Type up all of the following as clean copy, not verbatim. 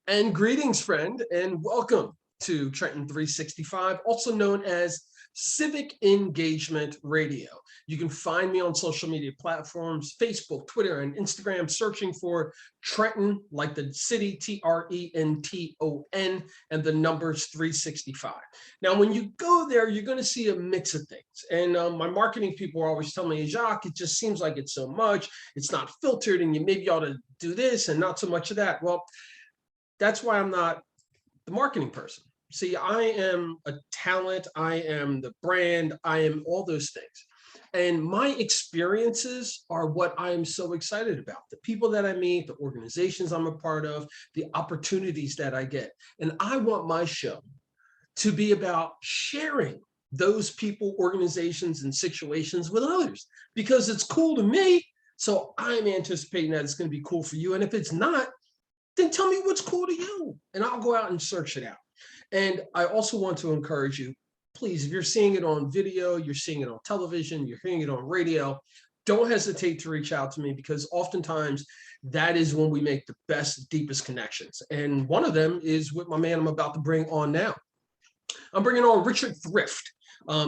And greetings, friend, and welcome to Trenton 365, also known as Civic Engagement Radio. You can find me on social media platforms, Facebook, Twitter, and Instagram, searching for Trenton, like the city, Trenton, and the numbers 365. Now, when you go there, you're going to see a mix of things. And my marketing people are always telling me, Jacque, it just seems like it's so much. It's not filtered, and you maybe ought to do this and not so much of that. Well, that's why I'm not the marketing person. See, I am a talent, I am the brand, I am all those things. And my experiences are what I am so excited about. The people that I meet, the organizations I'm a part of, the opportunities that I get. And I want my show to be about sharing those people, organizations, and situations with others because it's cool to me. So I'm anticipating that it's going to be cool for you. And if it's not, then tell me what's cool to you, and I'll go out and search it out. And I also want to encourage you, please, if you're seeing it on video, you're seeing it on television, you're hearing it on radio, don't hesitate to reach out to me because oftentimes that is when we make the best, deepest connections. And one of them is with my man I'm about to bring on now. I'm bringing on Richard Thrift.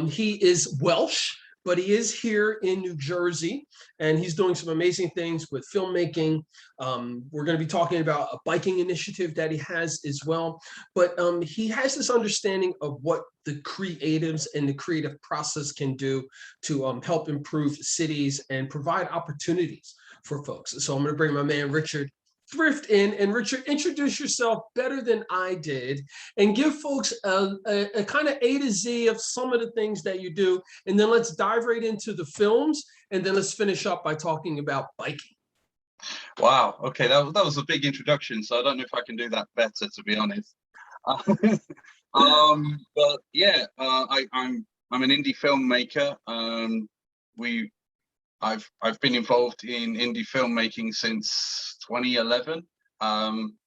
He is Welsh, but he is here in New Jersey, and he's doing some amazing things with filmmaking. We're going to be talking about a biking initiative that he has as well, but he has this understanding of what the creatives and the creative process can do to help improve cities and provide opportunities for folks. So I'm going to bring my man Richard Thrift in. And Richard, introduce yourself better than I did and give folks a kind of A to Z of some of the things that you do. And then let's dive right into the films. And then let's finish up by talking about biking. Wow. Okay. That was a big introduction. So I don't know if I can do that better, to be honest. But yeah, I'm an indie filmmaker. I've been involved in indie filmmaking since 2011.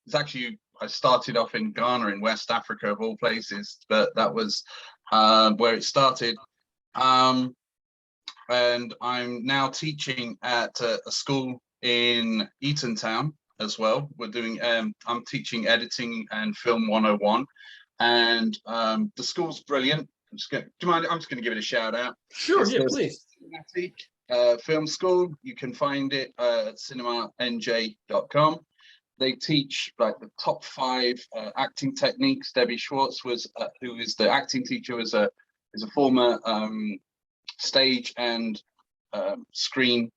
It's actually, I started off in Ghana in West Africa of all places, but that was where it started. And I'm now teaching at a school in Eatontown as well. We're doing, I'm teaching editing and film 101, and the school's brilliant. Do you mind? I'm just going to give it a shout out. Sure, yeah, please. Film school. You can find it at cinemanj.com. They teach like the top 5 acting techniques. Debbie Schwartz was, who is the acting teacher, is a former stage and screen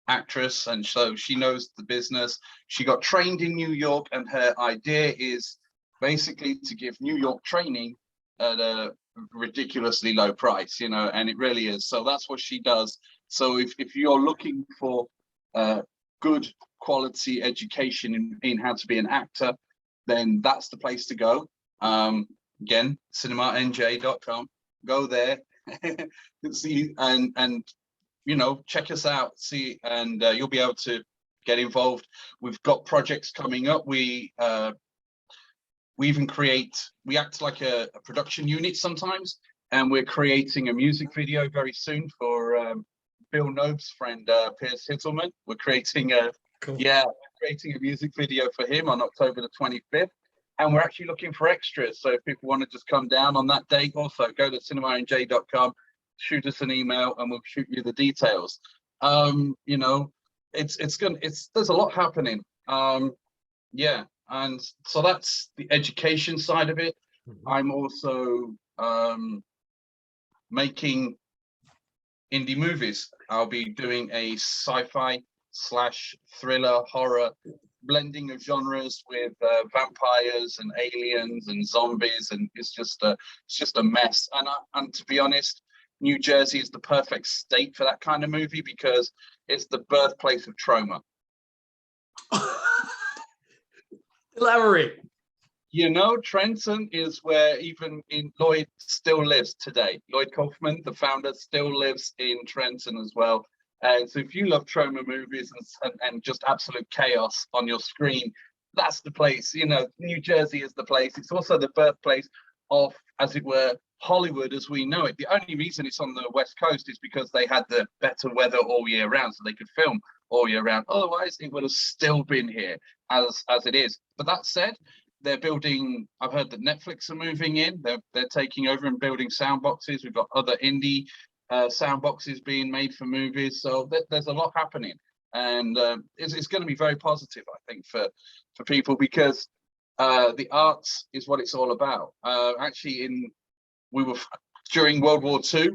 actress, and so she knows the business. She got trained in New York, and her idea is basically to give New York training at a ridiculously low price, you know, and it really is. So that's what she does. So if you're looking for good quality education in how to be an actor, then that's the place to go. Again, cinemanj.com. Go there, see, and you know, check us out, see, and you'll be able to get involved. We've got projects coming up. We even we act like a production unit sometimes, and we're creating a music video very soon for Bill Nobe's friend Piers Hittleman. We're creating creating a music video for him on October the 25th, and we're actually looking for extras. So if people want to just come down on that date, also go to cinemanj.com, shoot us an email, and we'll shoot you the details. You know, there's a lot happening. Yeah, and so that's the education side of it. I'm also making indie movies. I'll be doing a sci-fi / thriller horror blending of genres with vampires and aliens and zombies, and it's just a mess. And to be honest, New Jersey is the perfect state for that kind of movie because it's the birthplace of trauma. Elaborate. You know, Trenton is where even Lloyd still lives today. Lloyd Kaufman, the founder, still lives in Trenton as well. And so if you love trauma movies and just absolute chaos on your screen, that's the place. You know, New Jersey is the place. It's also the birthplace of, as it were, Hollywood as we know it. The only reason it's on the West Coast is because they had the better weather all year round, so they could film all year round. Otherwise, it would have still been here as it is. But that said, they're building. I've heard that Netflix are moving in. They're taking over and building sound boxes. We've got other indie sound boxes being made for movies. So there's a lot happening, and it's going to be very positive, I think, for people, because the arts is what it's all about. Actually, during World War II.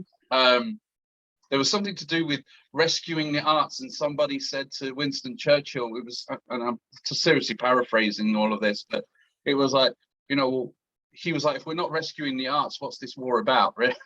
There was something to do with rescuing the arts, and somebody said to Winston Churchill, it was, and I'm seriously paraphrasing all of this, but it was like, you know, he was like, if we're not rescuing the arts, what's this war about, right?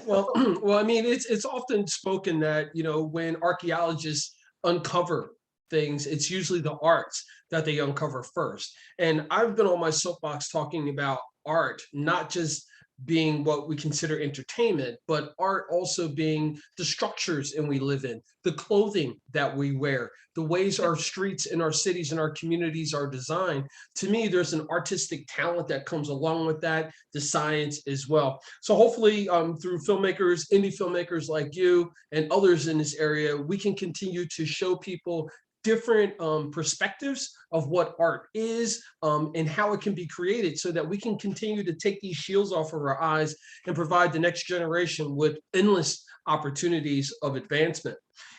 Well, well, I mean, it's often spoken that, you know, when archaeologists uncover things, it's usually the arts that they uncover first. And I've been on my soapbox talking about art, not just being what we consider entertainment, but art also being the structures and we live in, the clothing that we wear, the ways our streets and our cities and our communities are designed. To me, there's an artistic talent that comes along with that, the science as well. So hopefully through filmmakers, indie filmmakers like you and others in this area, we can continue to show people different perspectives of what art is and how it can be created, so that we can continue to take these shields off of our eyes and provide the next generation with endless opportunities of advancement.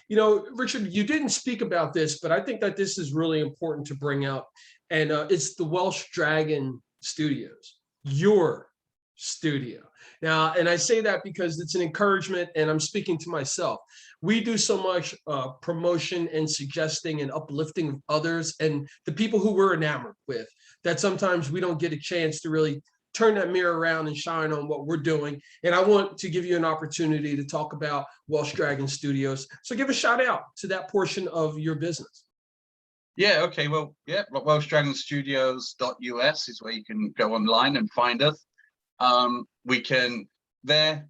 You know, Richard, you didn't speak about this, but I think that this is really important to bring out. And it's the Welsh Dragon Studios, your studio. Now, and I say that because it's an encouragement, and I'm speaking to myself. We do so much promotion and suggesting and uplifting of others and the people who we're enamored with, that sometimes we don't get a chance to really turn that mirror around and shine on what we're doing. And I want to give you an opportunity to talk about Welsh Dragon Studios. So give a shout out to that portion of your business. Yeah, okay, well, yeah, WelshDragonStudios.us is where you can go online and find us.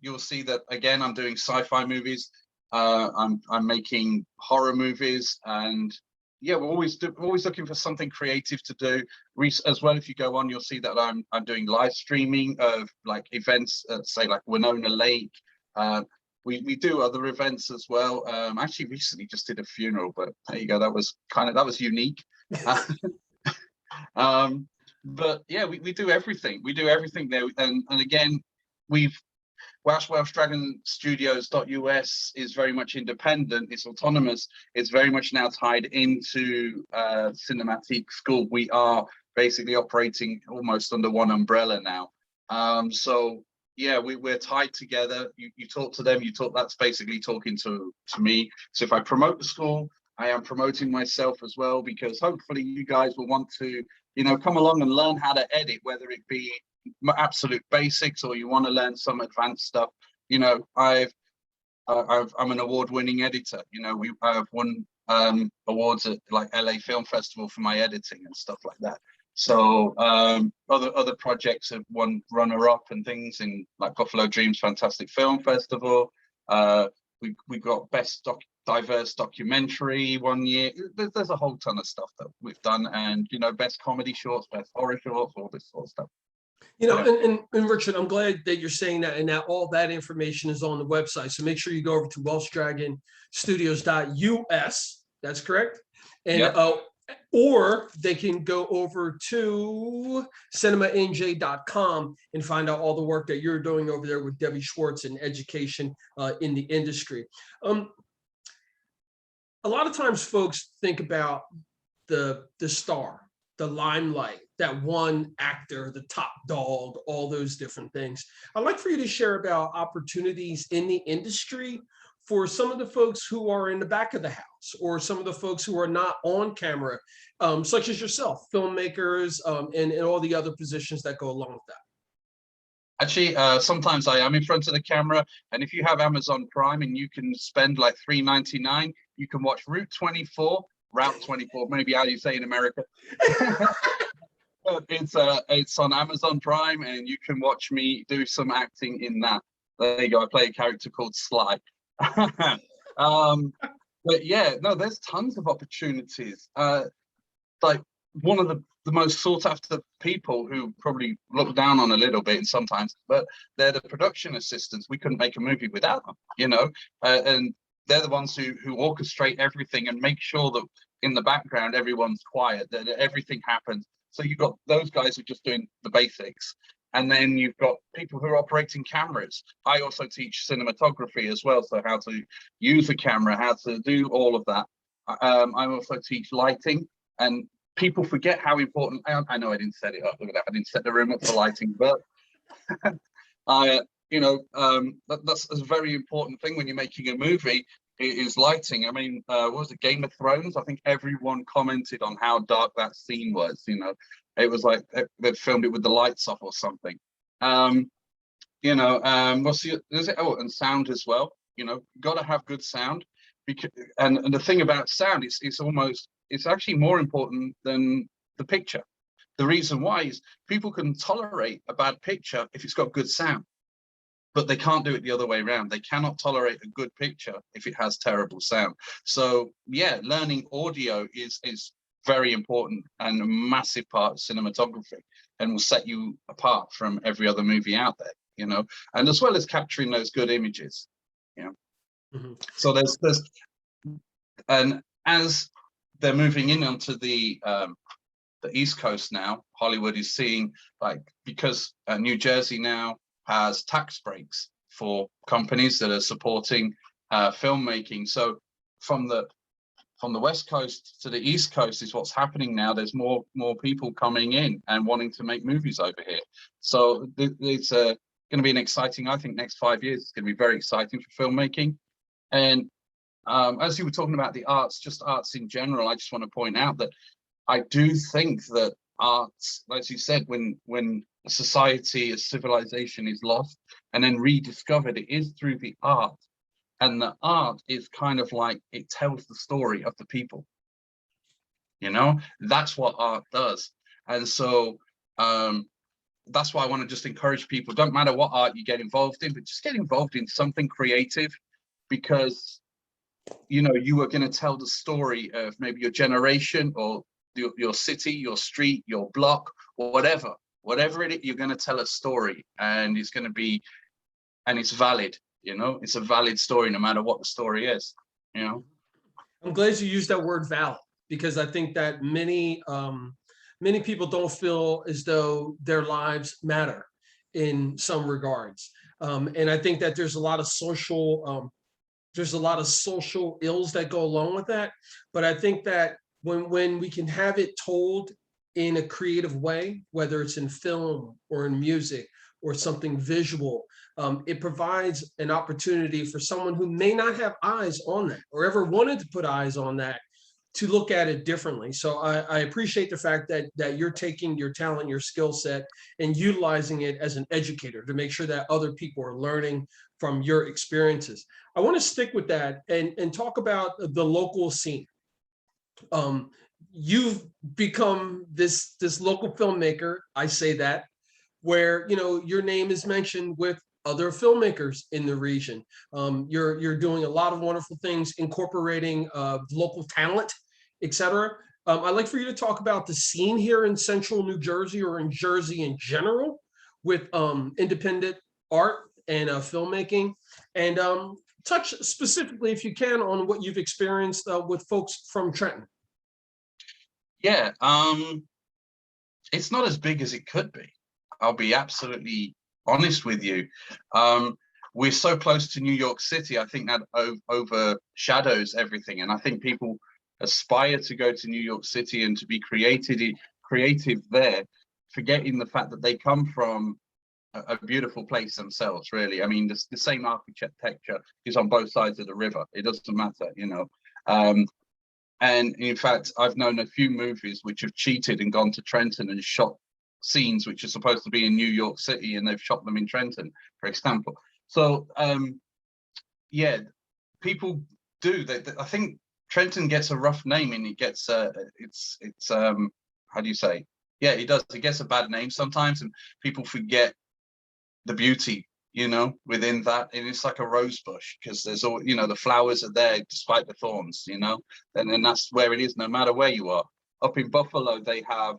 You'll see that, again, I'm doing sci-fi movies. I'm making horror movies, and yeah, we're always looking for something creative to do. As well, if you go on, you'll see that I'm doing live streaming of like events, say like Winona Lake. We do other events as well. Actually, recently just did a funeral, but there you go. That was unique. But yeah, we do everything. We do everything there, and again, WelshDragonStudios.us is very much independent. It's autonomous. It's very much now tied into Cinematic School. We are basically operating almost under one umbrella now. So yeah, we're tied together. You talk to them. That's basically talking to me. So if I promote the school, I am promoting myself as well, because hopefully you guys will want to, you know, come along and learn how to edit, whether it be absolute basics or you want to learn some advanced stuff. You know, I'm an award-winning editor. You know, I've won awards at like LA Film Festival for my editing and stuff like that. So other projects have won runner-up and things in like Buffalo Dreams Fantastic Film Festival. We got best diverse documentary one year. There's a whole ton of stuff that we've done, and you know, best comedy shorts, best horror shorts, all this sort of stuff. You know, and Richard, I'm glad that you're saying that, and that all that information is on the website. So make sure you go over to WelshDragonStudios.us. That's correct. And yep. Or they can go over to cinemanj.com and find out all the work that you're doing over there with Debbie Schwartz and education in the industry. A lot of times folks think about the star, the limelight, that one actor, the top dog, all those different things. I'd like for you to share about opportunities in the industry for some of the folks who are in the back of the house, or some of the folks who are not on camera, such as yourself, filmmakers, and all the other positions that go along with that. Actually, sometimes I am in front of the camera, and if you have Amazon Prime and you can spend like $3.99, you can watch Route 24, maybe how you say in America. It's on Amazon Prime, and you can watch me do some acting in that. There you go. I play a character called Sly. But yeah, no, there's tons of opportunities. Like one of the most sought after people who probably look down on a little bit sometimes, but they're the production assistants. We couldn't make a movie without them, you know, and they're the ones who orchestrate everything and make sure that in the background everyone's quiet, that everything happens. So you've got those guys who are just doing the basics. And then you've got people who are operating cameras. I also teach cinematography as well. So how to use a camera, how to do all of that. I also teach lighting, and people forget how important. I know I didn't set it up. Look at that. I didn't set the room up for lighting, but that's a very important thing when you're making a movie. It is lighting. I mean, what was it, Game of Thrones? I think everyone commented on how dark that scene was. It was like they filmed it with the lights off or something. What's the, is it? Oh, and sound as well. Got to have good sound, because and the thing about sound is it's actually more important than the picture. The reason why is people can tolerate a bad picture if it's got good sound, but they can't do it the other way around. They cannot tolerate a good picture if it has terrible sound. So yeah, learning audio is very important and a massive part of cinematography, and will set you apart from every other movie out there, and as well as capturing those good images. Mm-hmm. So there's and as they're moving in onto the East Coast now, Hollywood is seeing, because New Jersey now has tax breaks for companies that are supporting filmmaking. So from the West Coast to the East Coast is what's happening now. There's more people coming in and wanting to make movies over here. So it's going to be an exciting, I think, next 5 years. It's going to be very exciting for filmmaking. And as you were talking about the arts, just arts in general, I just want to point out that I do think that arts, as you said, when a society, a civilization is lost and then rediscovered, it is through the art. And the art is kind of like, it tells the story of the people. That's what art does. And so that's why I want to just encourage people, don't matter what art you get involved in, but just get involved in something creative, because you are going to tell the story of maybe your generation or your city, your street, your block, or whatever it is. You're going to tell a story, and it's going to be, and it's valid. It's a valid story no matter what the story is. I'm glad you used that word valid, because I think that many people don't feel as though their lives matter in some regards, and I think that there's a lot of social ills that go along with that. But I think that when we can have it told in a creative way, whether it's in film or in music or something visual, it provides an opportunity for someone who may not have eyes on that or ever wanted to put eyes on that to look at it differently. So I appreciate the fact that you're taking your talent, your skill set, and utilizing it as an educator to make sure that other people are learning from your experiences. I want to stick with that and talk about the local scene. You've become this local filmmaker, I say that, where your name is mentioned with other filmmakers in the region. You're doing a lot of wonderful things, incorporating local talent, etc. I'd like for you to talk about the scene here in Central New Jersey, or in Jersey in general, with independent art and filmmaking, and touch specifically, if you can, on what you've experienced with folks from Trenton. Yeah, it's not as big as it could be. I'll be absolutely honest with you. We're so close to New York City. I think that overshadows everything. And I think people aspire to go to New York City and to be creative there, forgetting the fact that they come from a beautiful place themselves, really. I mean, the same architecture is on both sides of the river. It doesn't matter, And in fact, I've known a few movies which have cheated and gone to Trenton and shot scenes which are supposed to be in New York City, and they've shot them in Trenton, for example. So yeah, people do. I think Trenton gets a rough name, and it gets it's how do you say? Yeah, it does. It gets a bad name sometimes, and people forget the beauty, within that. And it's like a rose bush, because there's all, the flowers are there despite the thorns, and that's where it is, no matter where you are. Up in Buffalo, they have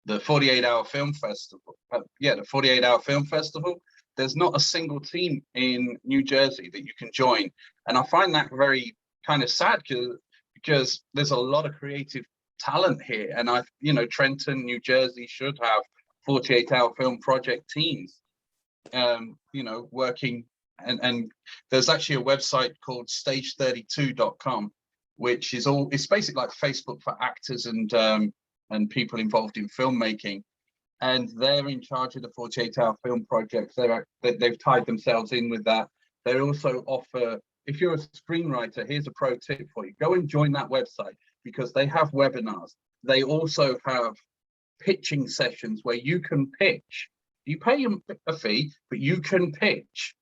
the 48-hour film festival. The 48-hour film festival. There's not a single team in New Jersey that you can join, and I find that very kind of sad, because there's a lot of creative talent here. And Trenton, New Jersey should have 48-hour film project teams, working. And there's actually a website called stage32.com, which is it's basically like Facebook for actors and people involved in filmmaking. And they're in charge of the 48-hour film projects. They've tied themselves in with that. They also offer, if you're a screenwriter, here's a pro tip for you. Go and join that website, because they have webinars. They also have pitching sessions where you can pitch. You pay a fee, but you can pitch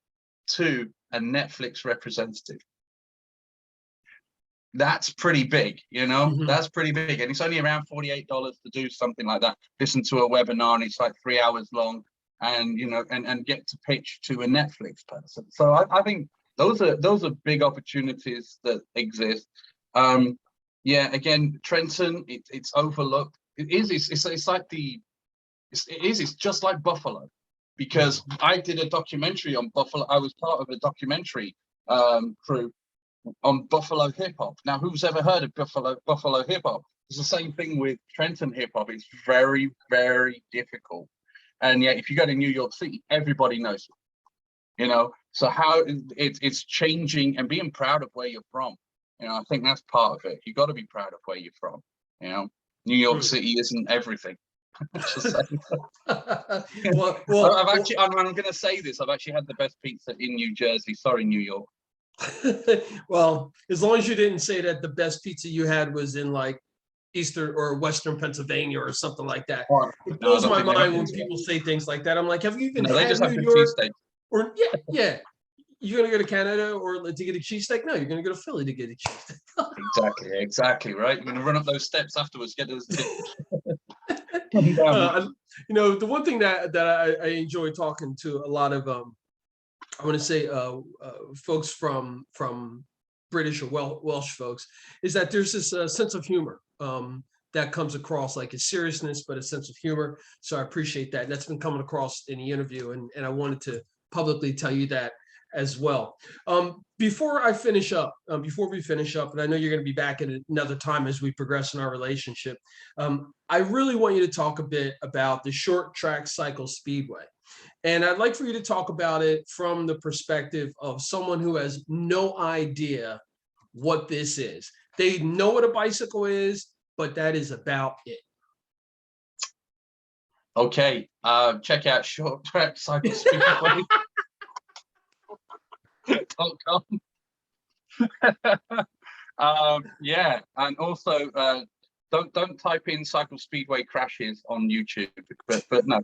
to a Netflix representative. That's pretty big, That's pretty big. And it's only around $48 to do something like that. Listen to a webinar, and it's like 3 hours long, and and get to pitch to a Netflix person. So I think those are big opportunities that exist. Again, Trenton, it's overlooked. It's just like Buffalo, because I did a documentary on Buffalo. I was part of a documentary crew on Buffalo hip hop. Now, who's ever heard of Buffalo hip hop? It's the same thing with Trenton hip hop. It's very, very difficult. And yet, if you go to New York City, everybody knows it, So how it's changing, and being proud of where you're from. I think that's part of it. You got to be proud of where you're from. New York City isn't everything. well, I'm going to say this. I've actually had the best pizza in New Jersey. Sorry, New York. Well, as long as you didn't say that the best pizza you had was in like Eastern or Western Pennsylvania or something like that. It blows my mind when people say things like that. I'm like, have you even had New York? Or yeah. You're gonna go to Canada or to get a cheesesteak? No, you're gonna go to Philly to get a cheesesteak. Exactly, right. You're gonna run up those steps afterwards, get those. The one thing that I enjoy talking to a lot of I want to say folks from British or Welsh folks, is that there's this sense of humor that comes across, like a seriousness, but a sense of humor. So I appreciate that. That's been coming across in the interview, and I wanted to publicly tell you that as well. Before we finish up, and I know you're going to be back at another time as we progress in our relationship, I really want you to talk a bit about the Short Track Cycle Speedway. And I'd like for you to talk about it from the perspective of someone who has no idea what this is. They know what a bicycle is, but that is about it. Okay, check out Short Track Cycle Speedway. And also don't type in Cycle Speedway crashes on YouTube, but no.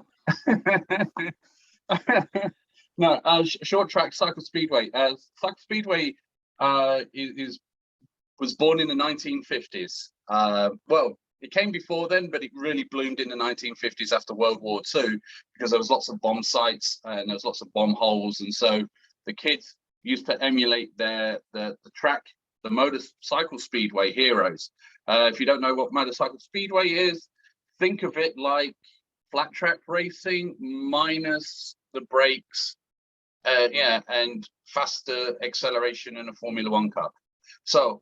No, Short Track Cycle Speedway. Cycle Speedway was born in the 1950s. Well, it came before then, but it really bloomed in the 1950s after World War II, because there was lots of bomb sites and there was lots of bomb holes, and so the kids used to emulate the track, the motorcycle speedway heroes. If you don't know what motorcycle speedway is, think of it like flat track racing minus the brakes, and faster acceleration in a Formula One car. So,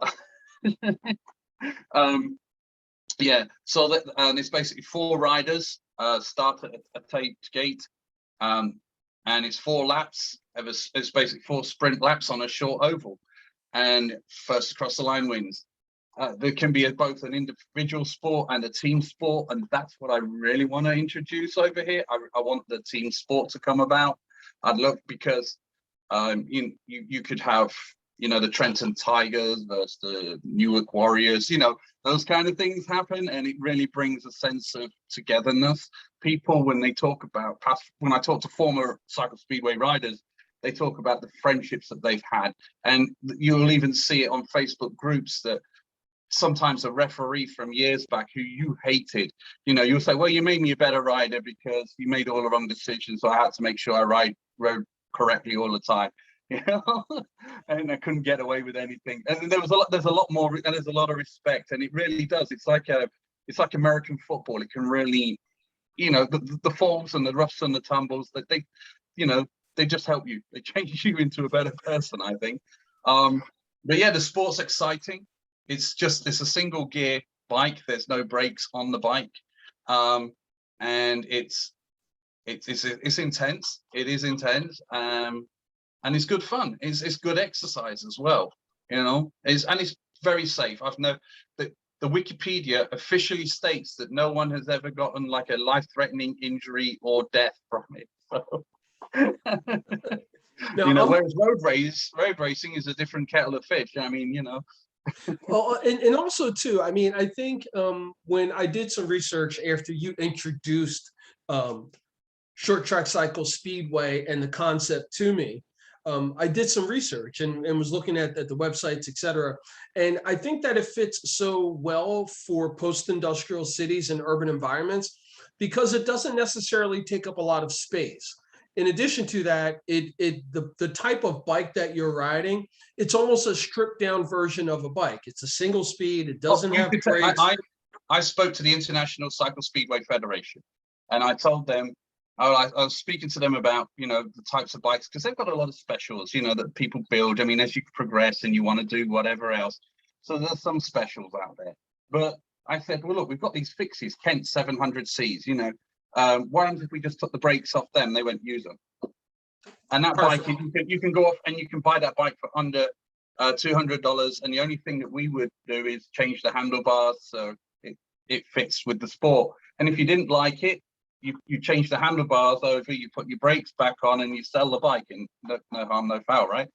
so that it's basically 4 riders start at a taped gate, and it's 4 laps. It's basically 4 sprint laps on a short oval, and first across the line wins. There can be both an individual sport and a team sport, and that's what I really want to introduce over here. I want the team sport to come about. I'd love, because you could have the Trenton Tigers versus the Newark Warriors, those kind of things happen, and it really brings a sense of togetherness. People, when I talk to former cycle speedway riders, they talk about the friendships that they've had, and you'll even see it on Facebook groups that sometimes a referee from years back who you hated, you'll say, well, you made me a better rider because you made all the wrong decisions, so I had to make sure I rode correctly all the time. And I couldn't get away with anything. And there's a lot more, and there's a lot of respect, and it really does. It's like American football. It can really, the falls and the roughs and the tumbles, that they just help you. They change you into a better person, I think. But yeah, the sport's exciting. It's a single gear bike. There's no brakes on the bike, and it's intense. It is intense, and it's good fun. It's good exercise as well. You know, it's very safe. I've no the Wikipedia officially states that no one has ever gotten like a life-threatening injury or death from it. So, Now, you know, whereas road racing is a different kettle of fish. I mean, you know. well, and also too, I mean, I think when I did some research after you introduced short track cycle speedway and the concept to me, I did some research and was looking at the websites, et cetera. And I think that it fits so well for post-industrial cities and urban environments because it doesn't necessarily take up a lot of space. In addition to that, the type of bike that you're riding, it's almost a stripped down version of a bike. It's a single speed, it doesn't have brakes. I spoke to the International Cycle Speedway Federation, and I told them, I was speaking to them about, you know, the types of bikes, because they've got a lot of specials, you know, that people build. I mean, as you progress and you want to do whatever else, so there's some specials out there. But I said, well, look, we've got these fixes, Kent 700Cs, you know, why don't we just put the brakes off them? They won't use them. And that Perfect. bike, you can go off and you can buy that bike for under $200. And the only thing that we would do is change the handlebars so it fits with the sport. And if you didn't like it, you change the handlebars over, you put your brakes back on, and you sell the bike, and no harm, no foul, right?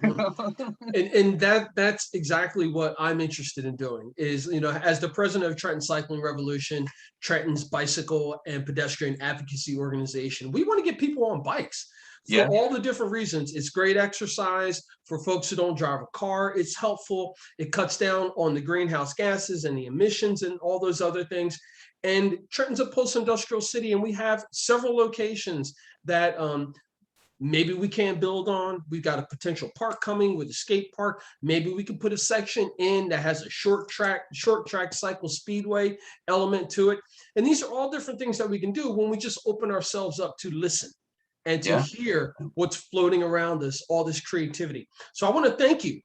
And that's exactly what I'm interested in doing is, you know, as the president of Trenton Cycling Revolution, Trenton's bicycle and pedestrian advocacy organization, we want to get people on bikes for all the different reasons. It's great exercise for folks who don't drive a car. It's helpful. It cuts down on the greenhouse gases and the emissions and all those other things. And Trenton's a post-industrial city, and we have several locations that maybe we can't build on. We've got a potential park coming with a skate park. Maybe we can put a section in that has a short track cycle speedway element to it. And these are all different things that we can do when we just open ourselves up to listen and to hear what's floating around us, all this creativity. So I want to thank you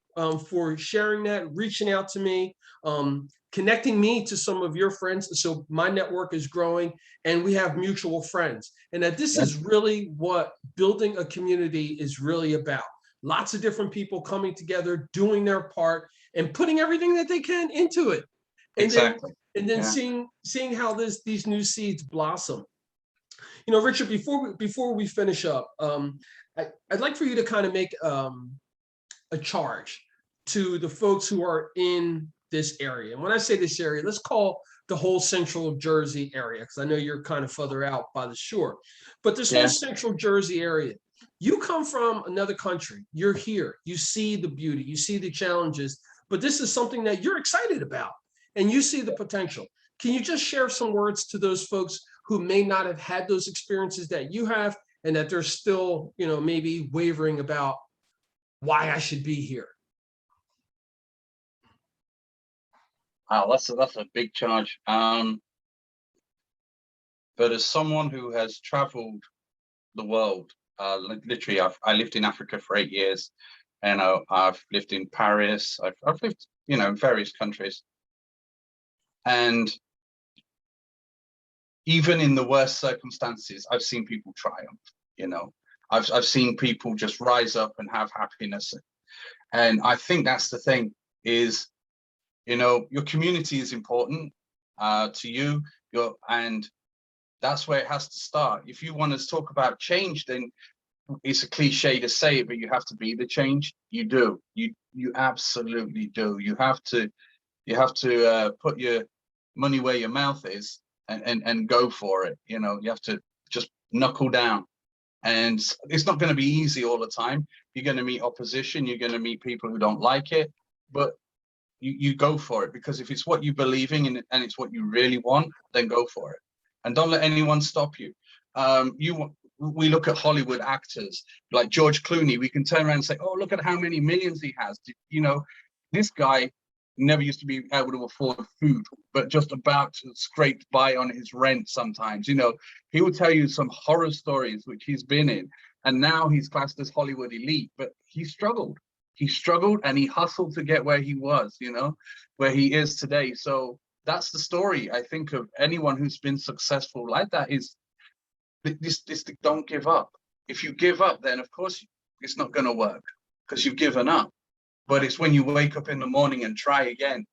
for sharing that, reaching out to me, connecting me to some of your friends. So my network is growing and we have mutual friends. And that this is really what building a community is really about. Lots of different people coming together, doing their part and putting everything that they can into it. And then seeing how these new seeds blossom. You know, Richard, before we finish up, I'd like for you to kind of make a charge to the folks who are in this area. And when I say this area, let's call the whole central Jersey area, because I know you're kind of further out by the shore. But this whole central Jersey area, you come from another country, you're here, you see the beauty, you see the challenges, but this is something that you're excited about and you see the potential. Can you just share some words to those folks who may not have had those experiences that you have and that they're still, you know, maybe wavering about why I should be here? Wow, that's a big charge. But as someone who has traveled the world, literally, I lived in Africa for 8 years, and I've lived in Paris. I've lived, you know, in various countries, and even in the worst circumstances, I've seen people triumph. You know, I've seen people just rise up and have happiness, and I think that's the thing is, you know, your community is important to you, and that's where it has to start. If you want to talk about change, then it's a cliche to say it, but you have to be the change. You do. You absolutely do. You have to put your money where your mouth is and go for it. You know, you have to just knuckle down. And it's not going to be easy all the time. You're going to meet opposition. You're going to meet people who don't like it, but you go for it, because if it's what you believe in and it's what you really want, then go for it. And don't let anyone stop you. We look at Hollywood actors like George Clooney. We can turn around and say, oh, look at how many millions he has. You know, this guy never used to be able to afford food, but just about to scrape by on his rent sometimes. You know, he will tell you some horror stories which he's been in, and now he's classed as Hollywood elite, but he struggled. He struggled and he hustled to get where he was, you know, where he is today. So that's the story, I think, of anyone who's been successful like that, is this don't give up. If you give up, then of course it's not going to work because you've given up. But it's when you wake up in the morning and try again,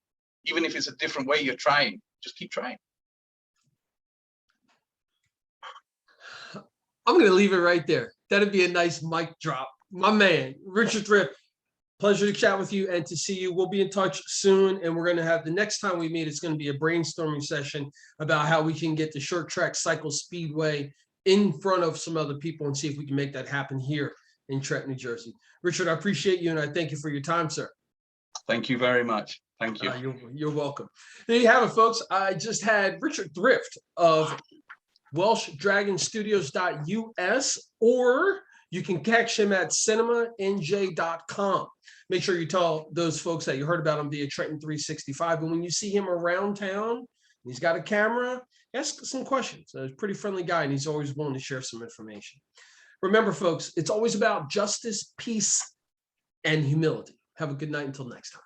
even if it's a different way you're trying, just keep trying. I'm going to leave it right there. That'd be a nice mic drop. My man, Richard Thrift, pleasure to chat with you and to see you. We'll be in touch soon. And we're going to have, the next time we meet, it's going to be a brainstorming session about how we can get the short track cycle speedway in front of some other people and see if we can make that happen here in Trenton, New Jersey. Richard, I appreciate you and I thank you for your time, sir. Thank you very much. Thank you. You're welcome. There you have it, folks. I just had Richard Thrift of WelshDragonStudios.us, or you can catch him at cinemanj.com. Make sure you tell those folks that you heard about him via Trenton 365. And when you see him around town, he's got a camera, ask some questions. He's a pretty friendly guy, and he's always willing to share some information. Remember, folks, it's always about justice, peace, and humility. Have a good night until next time.